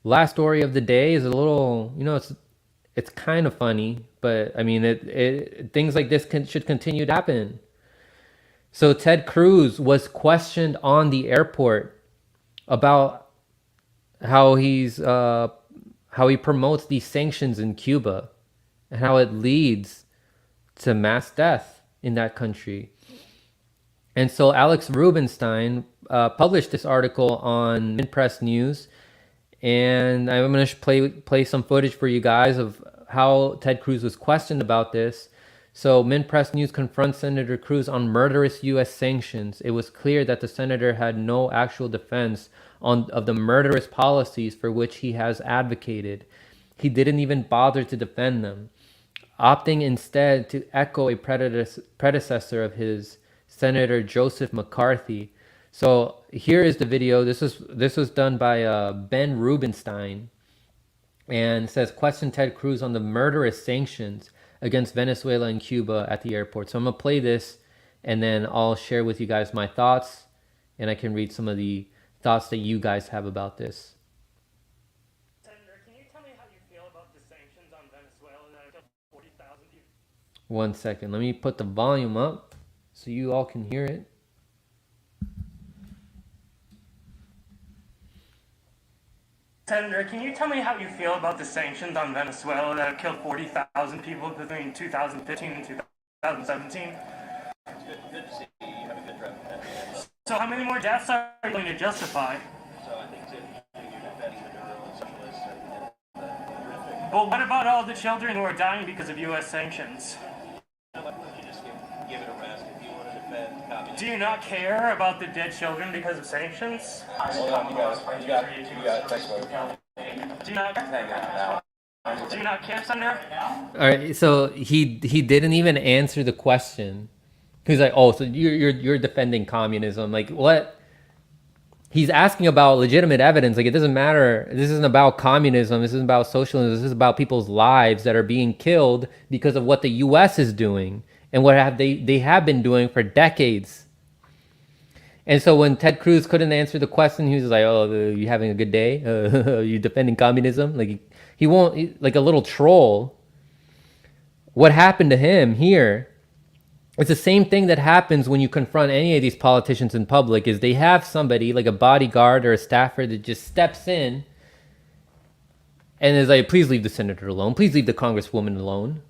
Last story of the day is a little, it's kind of funny, but I mean, it things like this should continue to happen. So Ted Cruz was questioned on the airport about how how he promotes these sanctions in Cuba and how it leads to mass death in that country. And so Alex Rubinstein published this article on Minpress News, and I'm going to play some footage for you guys of how Ted Cruz was questioned about this. So Minpress News confronts Senator Cruz on murderous U.S. sanctions. It was clear that the senator had no actual defense of the murderous policies for which he has advocated. He didn't even bother to defend them, opting instead to echo a predecessor of his, Senator Joseph McCarthy. So here is the video. This was done by Ben Rubenstein, and says question Ted Cruz on the murderous sanctions against Venezuela and Cuba at the airport. So I'm gonna play this, and then I'll share with you guys my thoughts, and I can read some of the thoughts that you guys have about this. Senator, can you tell me how you feel about the sanctions on Venezuela that have killed 40,000 people? 1 second. Let me put the volume up so you all can hear it. Senator, can you tell me how you feel about the sanctions on Venezuela that have killed 40,000 people between 2015 and 2017? Good to see you have a good trip. So how many more deaths are you going to justify? So I think that you're defending the neuro socialists and horrific. Well, what about all the children who are dying because of U.S. sanctions? You know, you just give it a rest if you want to defend communism. Do you not care about the dead children because of sanctions? Hold on, you got text mode. Do you not, Hang on now. do you not care, Senator? All right, so he didn't even answer the question. He's like, "Oh, so you're defending communism? Like what?" He's asking about legitimate evidence. Like it doesn't matter. This isn't about communism. This isn't about socialism. This is about people's lives that are being killed because of what the U.S. is doing and what have they have been doing for decades. And so when Ted Cruz couldn't answer the question, he was like, "Oh, you having a good day? You defending communism?" Like he won't, like a little troll. What happened to him here? It's the same thing that happens when you confront any of these politicians in public. Is they have somebody like a bodyguard or a staffer that just steps in and is like, "Please leave the senator alone. Please leave the congresswoman alone.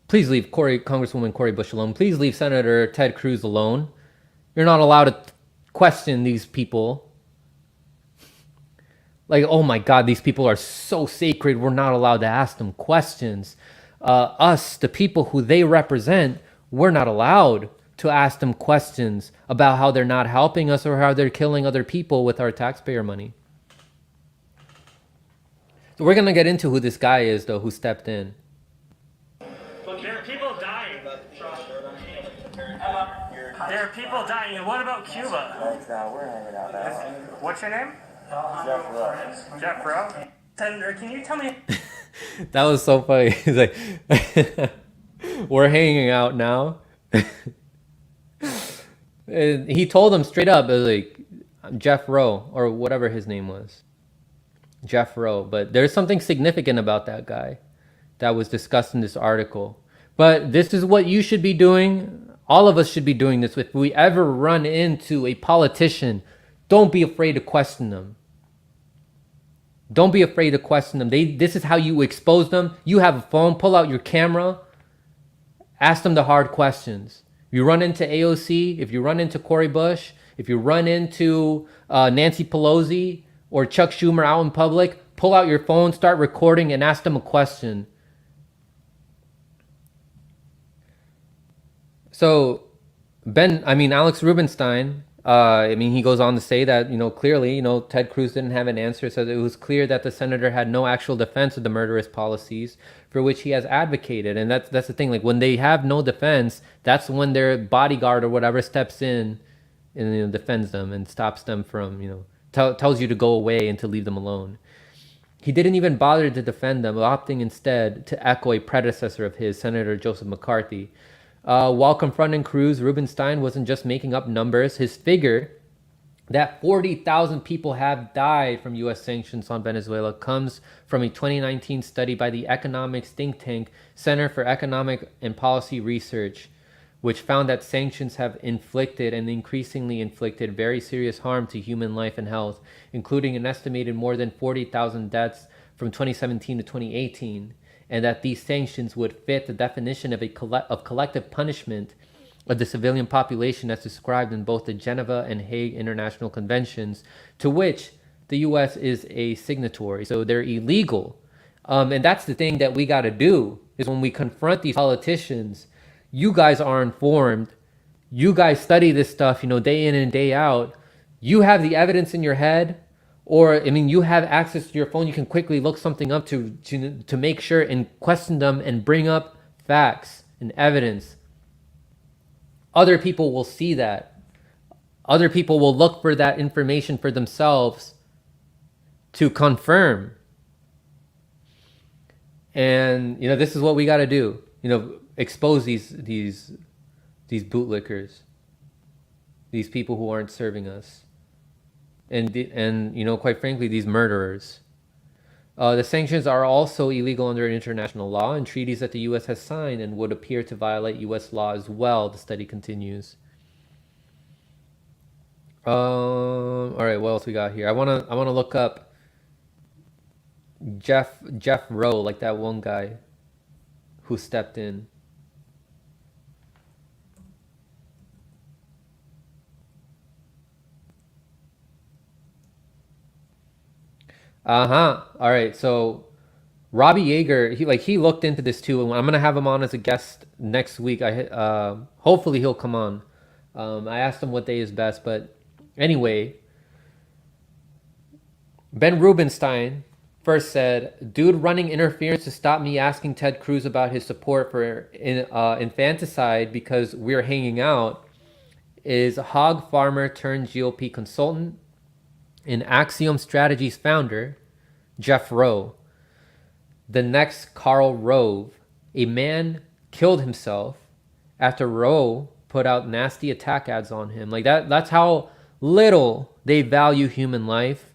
Please leave Congresswoman Cori Bush alone. Please leave Senator Ted Cruz alone. You're not allowed to question these people. Like, oh my God, these people are so sacred. We're not allowed to ask them questions. Us, the people who they represent, we're not allowed to ask them questions about how they're not helping us or how they're killing other people with our taxpayer money." So we're going to get into who this guy is, though, who stepped in. There are people dying. There are people dying. And what about Cuba? We're hanging out now. What's your name? Jeff Rowe. Jeff Rowe. Senator, can you tell me? That was so funny. He's like, "We're hanging out now." And he told him straight up, it was like, Jeff Rowe, or whatever his name was. Jeff Rowe. But there's something significant about that guy that was discussed in this article. But this is what you should be doing. All of us should be doing this. If we ever run into a politician, don't be afraid to question them. Don't be afraid to question them. This is how you expose them. You have a phone, pull out your camera, ask them the hard questions. If you run into AOC, if you run into Cori Bush, if you run into Nancy Pelosi or Chuck Schumer out in public, pull out your phone, start recording, and ask them a question. So Alex Rubinstein, he goes on to say that, clearly, Ted Cruz didn't have an answer. So it was clear that the senator had no actual defense of the murderous policies for which he has advocated. And that's the thing. Like when they have no defense, that's when their bodyguard or whatever steps in and defends them and stops them from, tells you to go away and to leave them alone. He didn't even bother to defend them, opting instead to echo a predecessor of his, Senator Joseph McCarthy. While confronting Cruz, Rubinstein wasn't just making up numbers. His figure that 40,000 people have died from U.S. sanctions on Venezuela comes from a 2019 study by the economics think tank Center for Economic and Policy Research, which found that sanctions have inflicted and increasingly inflicted very serious harm to human life and health, including an estimated more than 40,000 deaths from 2017 to 2018, and that these sanctions would fit the definition of collective punishment of the civilian population as described in both the Geneva and Hague International Conventions, to which the U.S. is a signatory. So they're illegal. And that's the thing that we got to do, is when we confront these politicians, you guys are informed. You guys study this stuff, day in and day out. You have the evidence in your head, or, you have access to your phone. You can quickly look something up to make sure and question them and bring up facts and evidence. Other people will see that. Other people will look for that information for themselves to confirm. And this is what we got to do. Expose these bootlickers, these people who aren't serving us, and quite frankly, these murderers. The sanctions are also illegal under international law and treaties that the U.S. has signed and would appear to violate U.S. law as well, the study continues. All right, what else we got here? I wanna look up Jeff Rowe, like that one guy who stepped in. All right, so Robbie Yeager, he looked into this too, and I'm gonna have him on as a guest next week. Hopefully he'll come on. I asked him what day is best, but anyway, Ben Rubenstein first said, "Dude running interference to stop me asking Ted Cruz about his support for infanticide because we're hanging out is hog farmer turned GOP consultant and Axiom Strategies founder, Jeff Rowe. The next Karl Rove, a man killed himself after Rowe put out nasty attack ads on him. Like that's how little they value human life.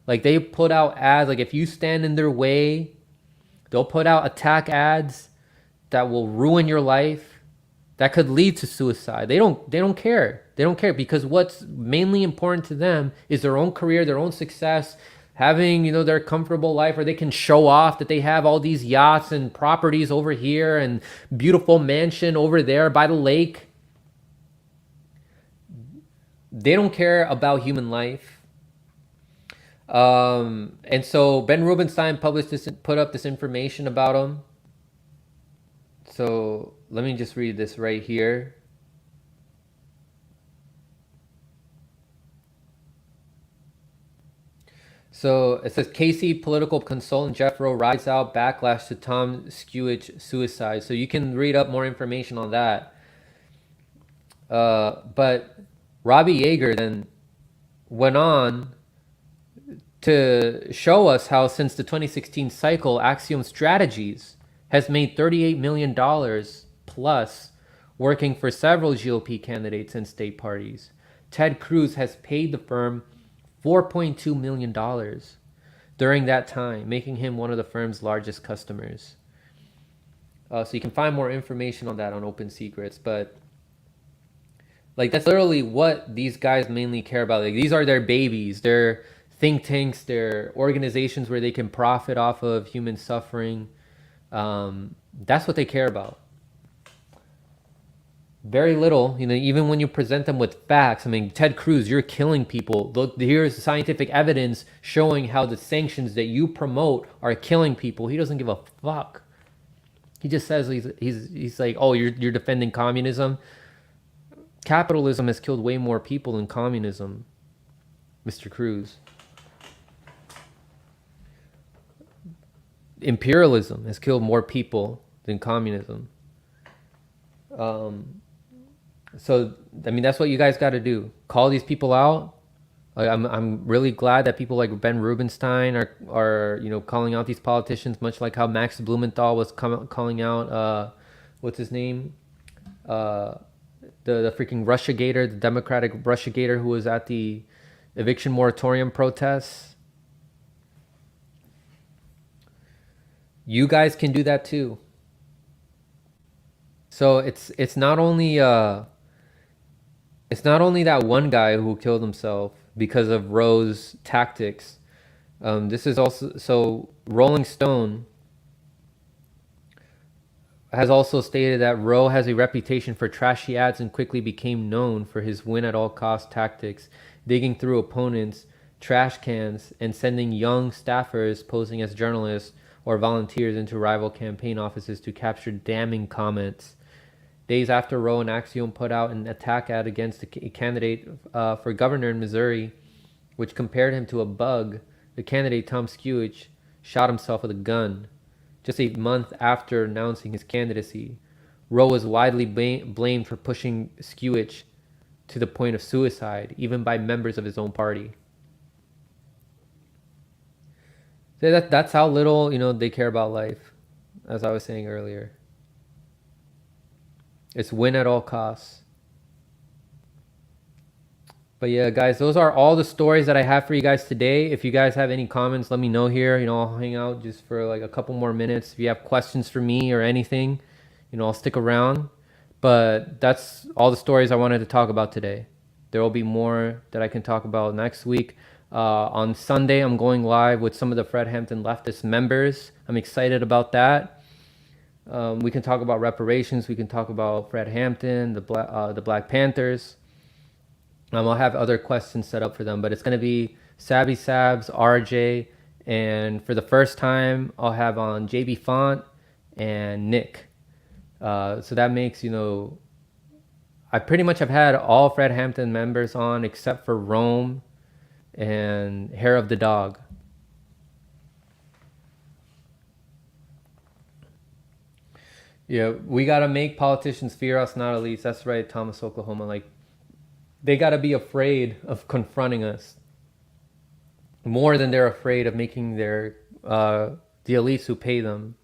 Like they put out ads, like if you stand in their way, they'll put out attack ads that will ruin your life, that could lead to suicide. They don't care. They don't care because what's mainly important to them is their own career, their own success, having, their comfortable life where they can show off that they have all these yachts and properties over here and beautiful mansion over there by the lake. They don't care about human life. And so Ben Rubenstein put up this information about him. So let me just read this right here. So it says, Casey political consultant Jeff Rowe rides out backlash to Tom Skewich suicide. So you can read up more information on that. But Robbie Yeager then went on to show us how since the 2016 cycle, Axiom Strategies has made $38 million plus working for several GOP candidates and state parties. Ted Cruz has paid the firm $4.2 million during that time, making him one of the firm's largest customers. So you can find more information on that on Open Secrets, but that's literally what these guys mainly care about. Like these are their babies, their think tanks, their organizations where they can profit off of human suffering. That's what they care about. Very little, even when you present them with facts. Ted Cruz, you're killing people. Look, here's scientific evidence showing how the sanctions that you promote are killing people. He doesn't give a fuck. He just says he's like, oh, you're defending communism. Capitalism has killed way more people than communism, Mr. Cruz. Imperialism has killed more people than communism. So that's what you guys got to do. Call these people out. I'm really glad that people like Ben Rubenstein are calling out these politicians, much like how Max Blumenthal was calling out what's his name, the freaking Russiagator, the Democratic Russiagator who was at the eviction moratorium protests. You guys can do that too. So it's not only that one guy who killed himself because of Roe's tactics. This is also, so Rolling Stone has also stated that Roe has a reputation for trashy ads and quickly became known for his win at all cost tactics, digging through opponents' trash cans and sending young staffers posing as journalists or volunteers into rival campaign offices to capture damning comments. Days after Roe and Axiom put out an attack ad against a candidate for governor in Missouri, which compared him to a bug, the candidate, Tom Skewich, shot himself with a gun. Just a month after announcing his candidacy, Roe was widely blamed for pushing Skewich to the point of suicide, even by members of his own party. So that's how little, they care about life, as I was saying earlier. It's win at all costs. But yeah, guys, those are all the stories that I have for you guys today. If you guys have any comments, let me know here. I'll hang out just for like a couple more minutes. If you have questions for me or anything, I'll stick around. But that's all the stories I wanted to talk about today. There will be more that I can talk about next week. On Sunday, I'm going live with some of the Fred Hampton leftist members. I'm excited about that. We can talk about reparations. We can talk about Fred Hampton, the Black Panthers. I'll have other questions set up for them, but it's going to be Sabby Sabs, RJ, and for the first time, I'll have on JB Font and Nick. So that makes, I pretty much have had all Fred Hampton members on except for Rome and Hair of the Dog. Yeah, we got to make politicians fear us, not elites. That's right, Thomas, Oklahoma. They got to be afraid of confronting us more than they're afraid of making the elites who pay them.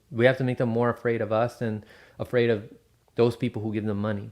We have to make them more afraid of us and afraid of those people who give them money.